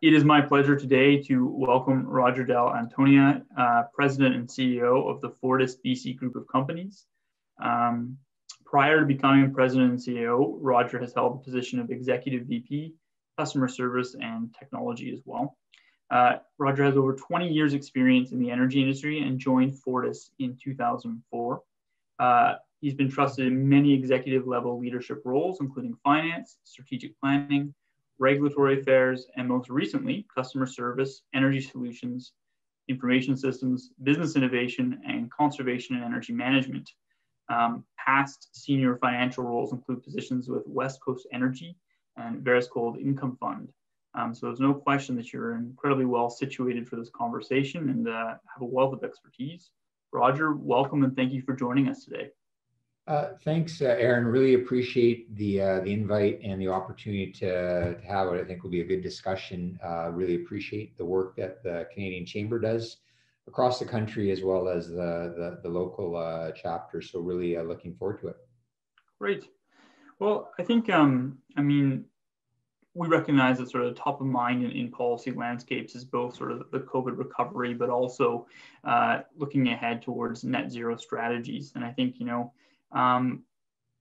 It is my pleasure today to welcome Roger Dall'Antonia, President and CEO of the FortisBC group of companies. Prior to becoming President and CEO, Roger has held the position of Executive VP, Customer Service and Technology as well. Roger has over 20 years experience in the energy industry and joined Fortis in 2004. He's been trusted in many executive level leadership roles, including finance, strategic planning, regulatory affairs, and most recently, customer service, energy solutions, information systems, business innovation, and conservation and energy management. Past senior financial roles include positions with West Coast Energy and Veriscold Income Fund. So there's no question that you're incredibly well situated for this conversation and have a wealth of expertise. Roger, welcome and thank you for joining us today. Thanks, Aaron. Really appreciate the invite and the opportunity to have what I think will be a good discussion. Really appreciate the work that the Canadian Chamber does across the country as well as the local chapter. So really looking forward to it. Great. Well, I think, we recognize that sort of top of mind in policy landscapes is both sort of the COVID recovery, but also looking ahead towards net zero strategies. And I think,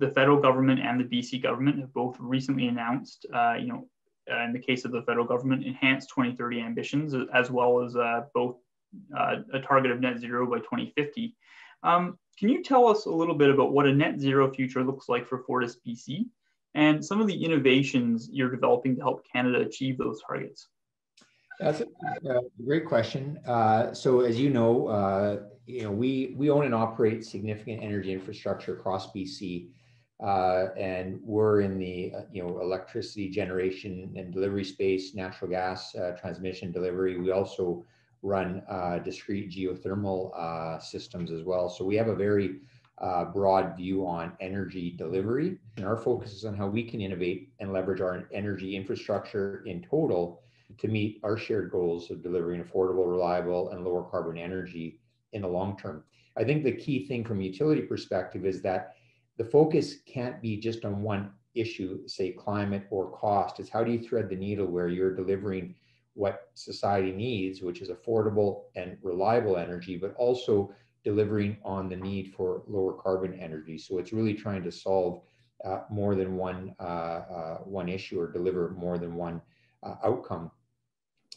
the federal government and the BC government have both recently announced, in the case of the federal government, enhanced 2030 ambitions, as well as both a target of net zero by 2050. Can you tell us a little bit about what a net zero future looks like for FortisBC and some of the innovations you're developing to help Canada achieve those targets? That's a great question. So as you know, we own and operate significant energy infrastructure across BC, and we're in the electricity generation and delivery space, natural gas transmission delivery. We also run discrete geothermal systems as well. So we have a very broad view on energy delivery, and our focus is on how we can innovate and leverage our energy infrastructure in total to meet our shared goals of delivering affordable, reliable, and lower carbon energy in the long term. I think the key thing from a utility perspective is that the focus can't be just on one issue, say climate or cost. It's how do you thread the needle where you're delivering what society needs, which is affordable and reliable energy, but also delivering on the need for lower carbon energy. So it's really trying to solve more than one issue or deliver more than one outcome.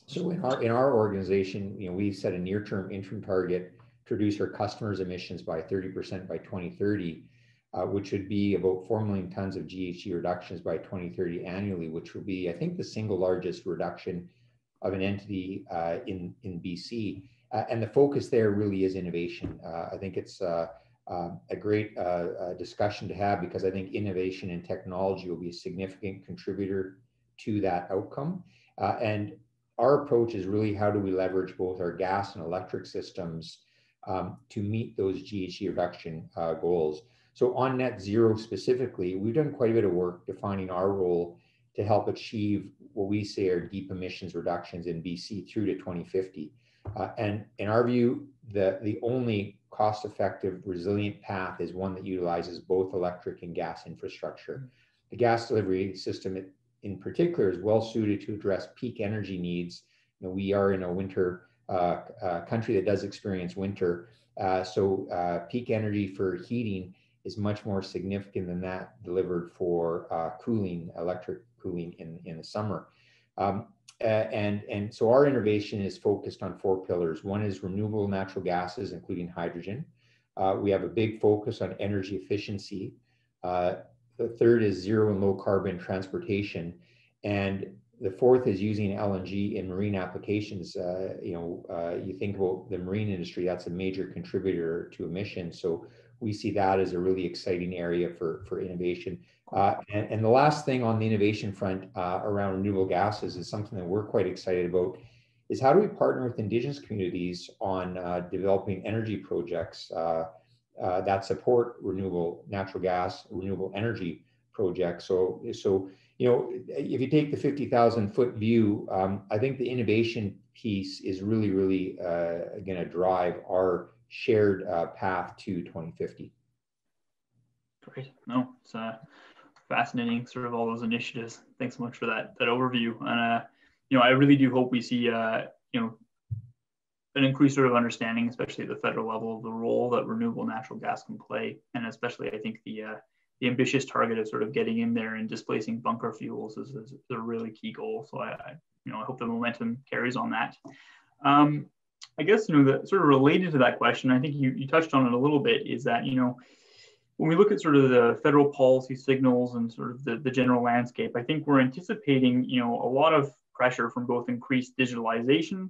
So in our organization, we've set a near-term interim target to reduce our customers' emissions by 30% by 2030, which would be about 4 million tons of GHG reductions by 2030 annually, which will be, I think, the single largest reduction of an entity in BC. And the focus there really is innovation. I think it's a great discussion to have because I think innovation and technology will be a significant contributor to that outcome. And our approach is really how do we leverage both our gas and electric systems to meet those GHG reduction goals. So on net zero specifically, we've done quite a bit of work defining our role to help achieve what we say are deep emissions reductions in BC through to 2050. And in our view, the only cost-effective, resilient path is one that utilizes both electric and gas infrastructure. The gas delivery system in particular is well suited to address peak energy needs. We are in a winter country that does experience winter, so peak energy for heating is much more significant than that delivered for cooling, electric cooling in the summer. And so our innovation is focused on 4 pillars. One is renewable natural gases, including hydrogen. We have a big focus on energy efficiency. The third is zero and low carbon transportation. And the fourth is using LNG in marine applications. You think about the marine industry, that's a major contributor to emissions. So we see that as a really exciting area for innovation. And the last thing on the innovation front around renewable gases is something that we're quite excited about, is how do we partner with Indigenous communities on developing energy projects that support renewable natural gas, renewable energy projects. So if you take the 50,000-foot view, I think the innovation piece is really going to drive our shared path to 2050. Great. No, it's fascinating, sort of all those initiatives. Thanks so much for that overview. And I really do hope we see, an increased sort of understanding, especially at the federal level, of the role that renewable natural gas can play, and especially I think the ambitious target of sort of getting in there and displacing bunker fuels is a really key goal. So I hope the momentum carries on that. I guess the sort of related to that question, I think you touched on it a little bit, is that when we look at sort of the federal policy signals and sort of the general landscape, I think we're anticipating a lot of pressure from both increased digitalization,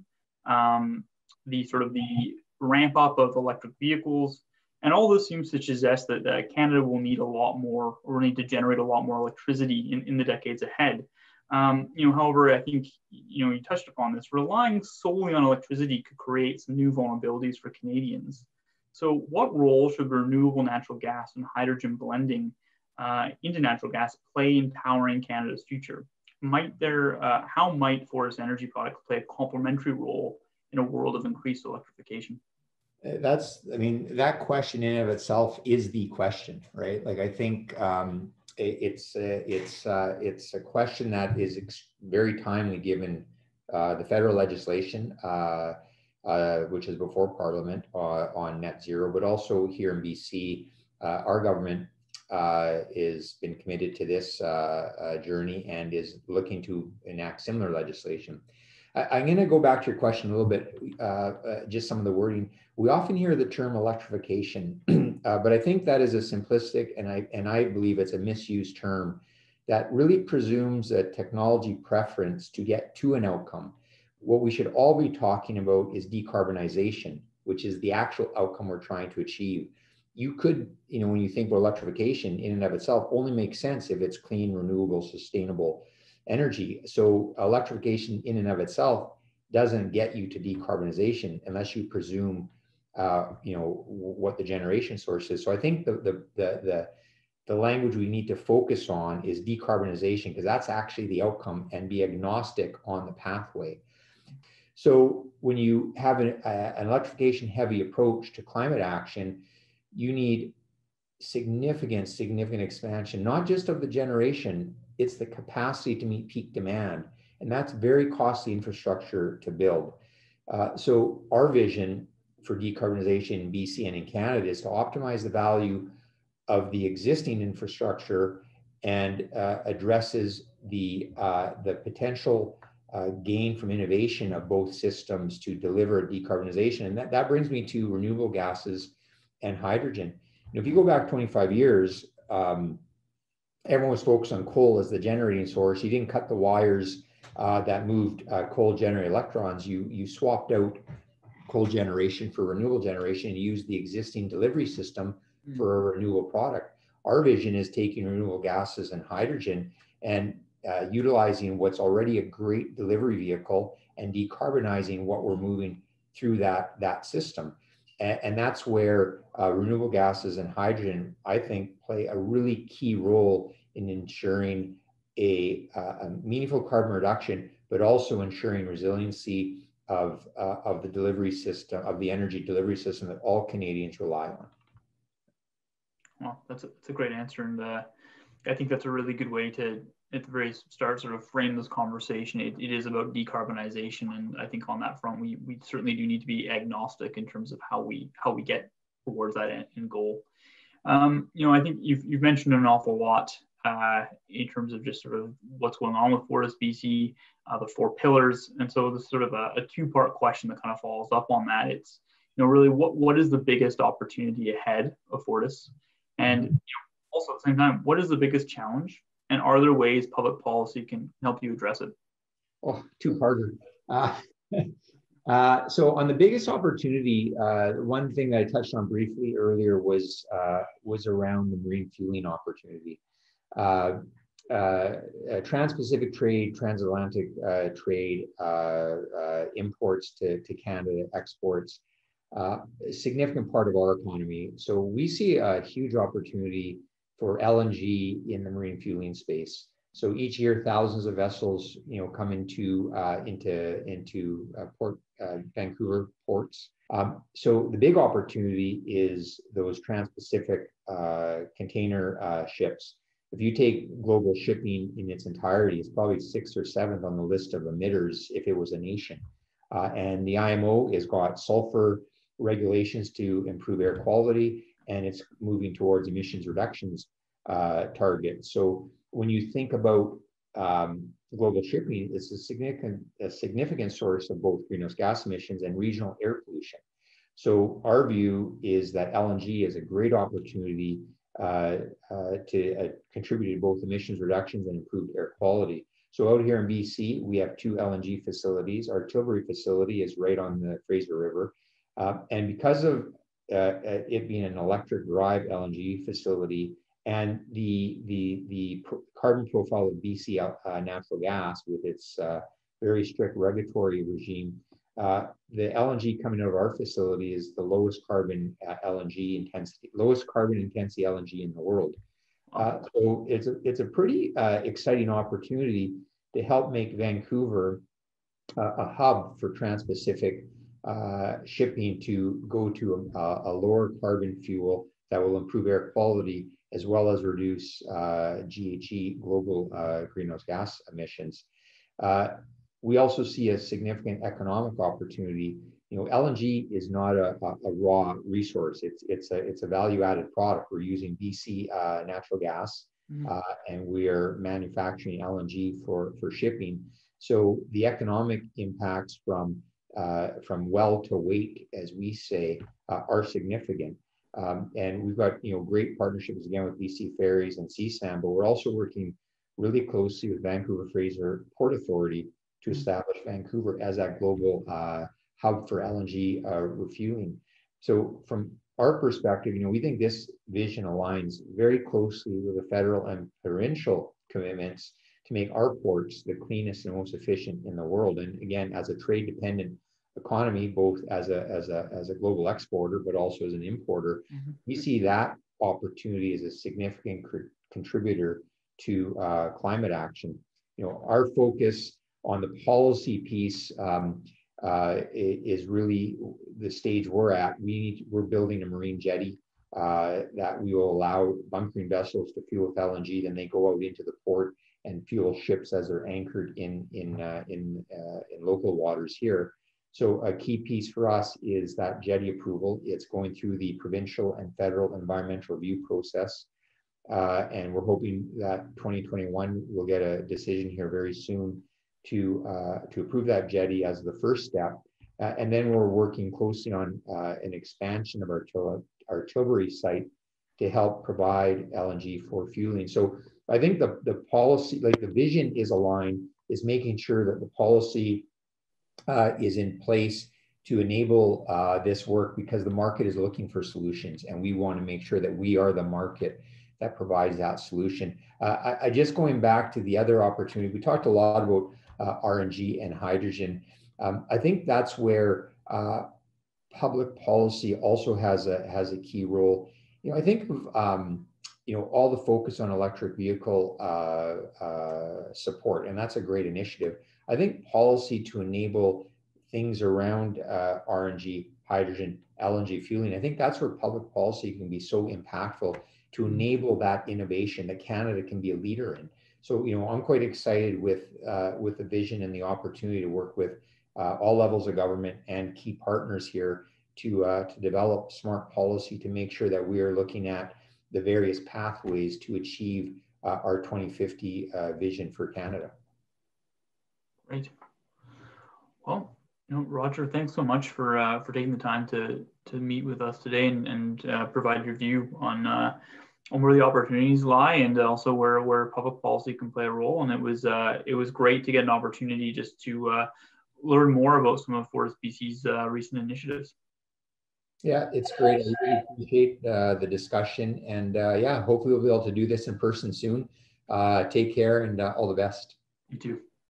the ramp up of electric vehicles, and all this seems to suggest that Canada will need a lot more, or need to generate a lot more electricity in the decades ahead. However, I think you touched upon this. Relying solely on electricity could create some new vulnerabilities for Canadians. So, what role should renewable natural gas and hydrogen blending into natural gas play in powering Canada's future? How might Fortis Energy products play a complementary role in a world of increased electrification? That question in and of itself is the question, right? Like, I think it's a question that is very timely given the federal legislation, which is before Parliament on NetZero, but also here in BC, our government has been committed to this journey and is looking to enact similar legislation. I'm going to go back to your question a little bit, just some of the wording. We often hear the term electrification, but I think that is a simplistic, and I believe it's a misused term that really presumes a technology preference to get to an outcome. What we should all be talking about is decarbonization, which is the actual outcome we're trying to achieve. You could, when you think about electrification in and of itself, only makes sense if it's clean, renewable, sustainable energy. So electrification in and of itself doesn't get you to decarbonization unless you presume, what the generation source is. So I think the language we need to focus on is decarbonization, because that's actually the outcome, and be agnostic on the pathway. So when you have an electrification heavy approach to climate action, you need significant expansion, not just of the generation, it's the capacity to meet peak demand. And that's very costly infrastructure to build. So our vision for decarbonization in BC and in Canada is to optimize the value of the existing infrastructure and addresses the potential gain from innovation of both systems to deliver decarbonization. And that brings me to renewable gases and hydrogen. If you go back 25 years, everyone was focused on coal as the generating source. You didn't cut the wires that moved coal generated electrons. You swapped out coal generation for renewable generation and used the existing delivery system for a renewable product. Our vision is taking renewable gases and hydrogen and utilizing what's already a great delivery vehicle and decarbonizing what we're moving through that system. And that's where renewable gases and hydrogen, I think, play a really key role in ensuring a meaningful carbon reduction, but also ensuring resiliency of the delivery system, of the energy delivery system that all Canadians rely on. Well, that's a great answer, and I think that's a really good way to, at the very start, sort of frame this conversation. It is about decarbonization, and I think on that front, we certainly do need to be agnostic in terms of how we get towards that end goal. I think you've mentioned an awful lot in terms of just sort of what's going on with FortisBC, the 4 pillars, and so this is sort of a two-part question that kind of follows up on that. It's really what is the biggest opportunity ahead of Fortis, and also at the same time, what is the biggest challenge? And are there ways public policy can help you address it? Oh, two-parter. So on the biggest opportunity, one thing that I touched on briefly earlier was around the marine fueling opportunity. Trans-Pacific trade, transatlantic trade, imports to Canada, exports, a significant part of our economy. So we see a huge opportunity for LNG in the marine fueling space. So each year, thousands of vessels, come into Port Vancouver ports. So the big opportunity is those trans-Pacific container ships. if you take global shipping in its entirety, it's probably 6th or 7th on the list of emitters if it was a nation. And the IMO has got sulfur regulations to improve air quality, and it's moving towards emissions reductions targets. So when you think about global shipping, it's a significant source of both greenhouse gas emissions and regional air pollution. So our view is that LNG is a great opportunity to contribute to both emissions reductions and improved air quality. So out here in BC, we have 2 LNG facilities. Our Tilbury facility is right on the Fraser River. And because of it being an electric drive LNG facility and the carbon profile of BC natural gas with its very strict regulatory regime, the LNG coming out of our facility is the lowest carbon intensity LNG in the world. So it's a pretty exciting opportunity to help make Vancouver a hub for trans-Pacific shipping to go to a lower carbon fuel that will improve air quality as well as reduce GHG, global greenhouse gas emissions. We also see a significant economic opportunity. You know, LNG is not a raw resource. It's a value-added product. We're using BC natural gas, and we are manufacturing LNG for shipping. So the economic impacts from well to wake, as we say, are significant. And we've got great partnerships again with BC Ferries and CSAM, but we're also working really closely with Vancouver Fraser Port Authority to establish Vancouver as that global hub for LNG refueling. So from our perspective, we think this vision aligns very closely with the federal and provincial commitments to make our ports the cleanest and most efficient in the world. And again, as a trade-dependent economy, both as a global exporter, but also as an importer, we see that opportunity as a significant contributor to climate action. Our focus on the policy piece is really the stage we're at. We're building a marine jetty that we will allow bunkering vessels to fuel with LNG, then they go out into the port and fuel ships as they're anchored in local waters here. So a key piece for us is that jetty approval. It's going through the provincial and federal environmental review process. And we're hoping that 2021 we'll get a decision here very soon to approve that jetty as the first step. And then we're working closely on an expansion of our Tilbury site to help provide LNG for fueling. So I think the policy, like the vision is aligned, is making sure that the policy is in place to enable this work, because the market is looking for solutions, and we want to make sure that we are the market that provides that solution. I just going back to the other opportunity, we talked a lot about RNG and hydrogen. I think that's where public policy also has a key role. I think of all the focus on electric vehicle support, and that's a great initiative. I think policy to enable things around RNG, hydrogen, LNG fueling, I think that's where public policy can be so impactful to enable that innovation that Canada can be a leader in. So, I'm quite excited with the vision and the opportunity to work with all levels of government and key partners here to develop smart policy to make sure that we are looking at the various pathways to achieve our 2050 vision for Canada. Great. Well, Roger, thanks so much for taking the time to meet with us today and provide your view on where the opportunities lie, and also where public policy can play a role. And it was great to get an opportunity just to learn more about some of FortisBC's recent initiatives. Yeah, it's great. I really appreciate the discussion, and hopefully we'll be able to do this in person soon. Take care, and all the best. You too.